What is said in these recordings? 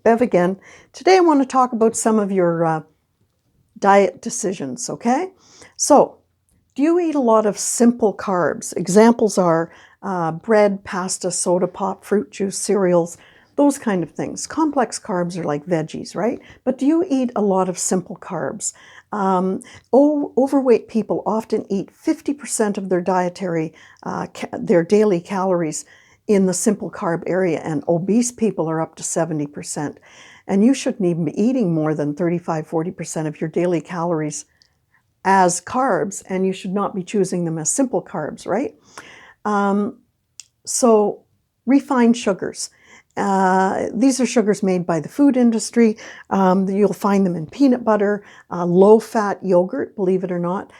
Bev again. Today I want to talk about some of your diet decisions, okay? So, do you eat a lot of simple carbs? Examples are bread, pasta, soda pop, fruit juice, cereals, those kind of things. Complex carbs are like veggies, right? But do you eat a lot of simple carbs? Overweight people often eat 50% of their daily calories in the simple carb area, and obese people are up to 70%. And you shouldn't even be eating more than 35–40% of your daily calories as carbs, and you should not be choosing them as simple carbs, right? So refined sugars. These are sugars made by the food industry. You'll find them in peanut butter, low-fat yogurt, believe it or not,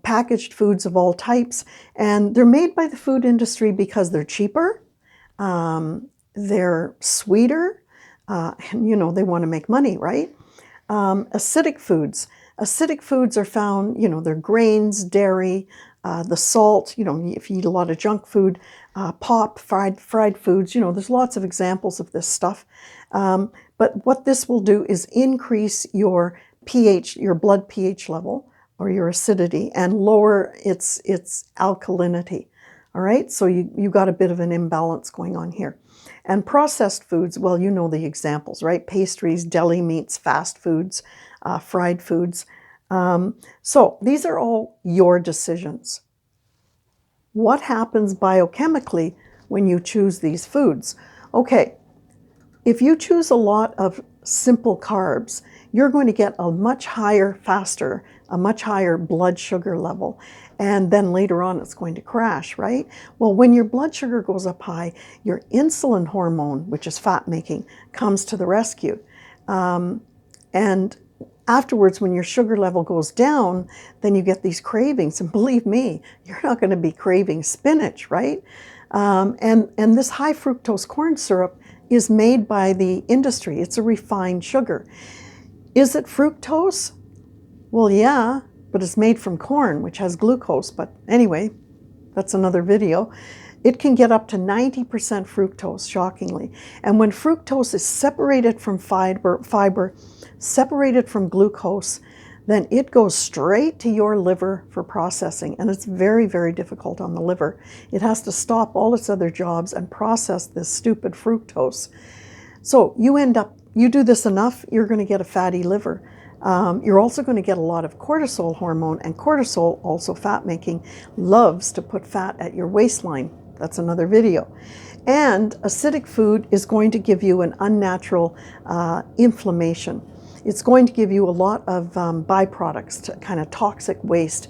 packaged foods of all types. And they're made by the food industry because they're cheaper, they're sweeter, and they want to make money, right? Acidic foods. Acidic foods are found, they're grains, dairy, the salt, if you eat a lot of junk food, fried foods, there's lots of examples of this stuff. But what this will do is increase your pH, your blood pH level, or your acidity, and lower its alkalinity. All right, so you got a bit of an imbalance going on here. And processed foods, well, you know the examples, right? Pastries, deli meats, fast foods, fried foods. So these are all your decisions. What happens biochemically when you choose these foods? Okay, if you choose a lot of simple carbs, you're going to get a much higher blood sugar level. And then later on, it's going to crash, right? Well, when your blood sugar goes up high, your insulin hormone, which is fat making, comes to the rescue. And afterwards, when your sugar level goes down, then you get these cravings. And believe me, you're not going to be craving spinach, right? And this high fructose corn syrup is made by the industry. It's a refined sugar. Is it fructose? Well, yeah, but it's made from corn, which has glucose. But anyway, that's another video. It can get up to 90% fructose, shockingly. And when fructose is separated from fiber, separated from glucose, then it goes straight to your liver for processing. And it's very, very difficult on the liver. It has to stop all its other jobs and process this stupid fructose. So you do this enough, you're going to get a fatty liver. You're also going to get a lot of cortisol hormone, and cortisol, also fat making, loves to put fat at your waistline. That's another video. And acidic food is going to give you an unnatural inflammation. It's going to give you a lot of byproducts, kind of toxic waste.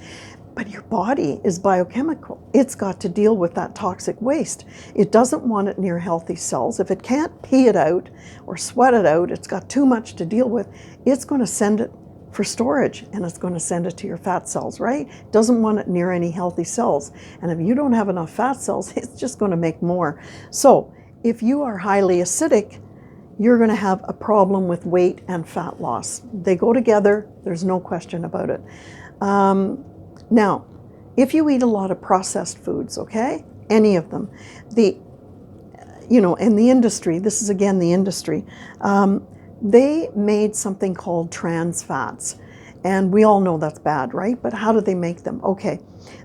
But your body is biochemical. It's got to deal with that toxic waste. It doesn't want it near healthy cells. If it can't pee it out or sweat it out, it's got too much to deal with, it's going to send it for storage, and it's going to send it to your fat cells, right? It doesn't want it near any healthy cells. And if you don't have enough fat cells, it's just going to make more. So if you are highly acidic, you're going to have a problem with weight and fat loss. They go together. There's no question about it. Now, if you eat a lot of processed foods, okay, any of them, in the industry, this is again the industry, they made something called trans fats. And we all know that's bad, right? But how do they make them? Okay,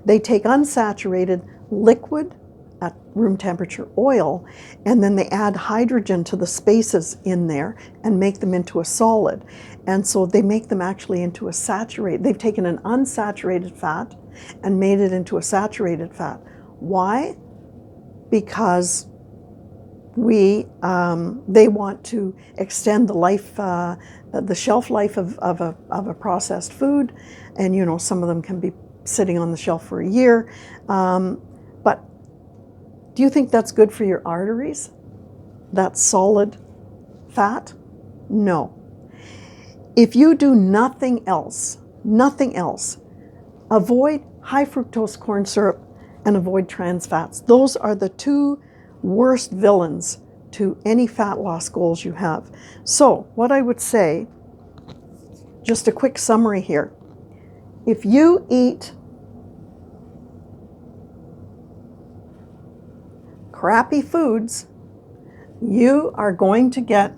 they take unsaturated liquid at room temperature oil, and then they add hydrogen to the spaces in there and make them into a solid. And so they make them actually into a saturated. They've taken an unsaturated fat and made it into a saturated fat. Why? Because they want to extend the shelf life of a processed food, and some of them can be sitting on the shelf for a year. But do you think that's good for your arteries? That solid fat? No. If you do nothing else, avoid high fructose corn syrup and avoid trans fats. Those are the two worst villains to any fat loss goals you have. So what I would say, just a quick summary here, if you eat crappy foods, you are going to get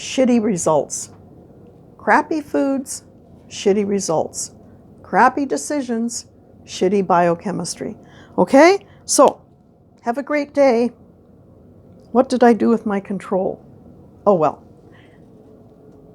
shitty results. Crappy foods, shitty results. Crappy decisions, shitty biochemistry. Okay? So, have a great day. What did I do with my control? Oh well.